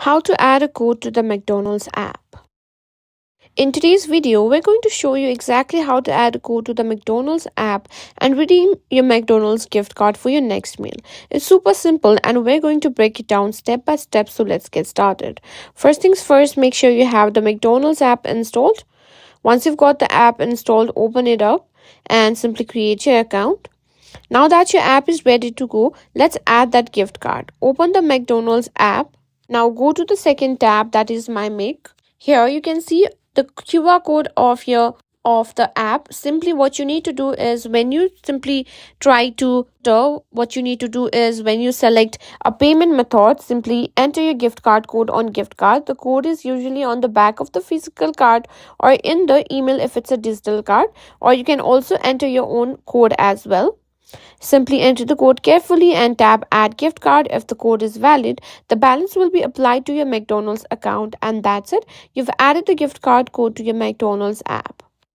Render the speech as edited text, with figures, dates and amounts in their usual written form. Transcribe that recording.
How to add a code to the McDonald's app. In today's video, we're going to show you exactly how to add a code to the McDonald's app and redeem your McDonald's gift card for your next meal. It's super simple and we're going to break it down step by step, so let's get started. First things first, make sure you have the McDonald's app installed. Once you've got the app installed, open it up and simply create your account. Now that your app is ready to go, let's add that gift card. Open the McDonald's app. Now go to the second tab, that is My Make. Here you can see the QR code of the app. Simply what you need to do is when you select a payment method, simply enter your gift card code on gift card. The code is usually on the back of the physical card or in the email if it's a digital card, or you can also enter your own code as well. Simply enter the code carefully and tap Add Gift Card. If the code is valid, the balance will be applied to your McDonald's account, and that's it. You've added the gift card code to your McDonald's app.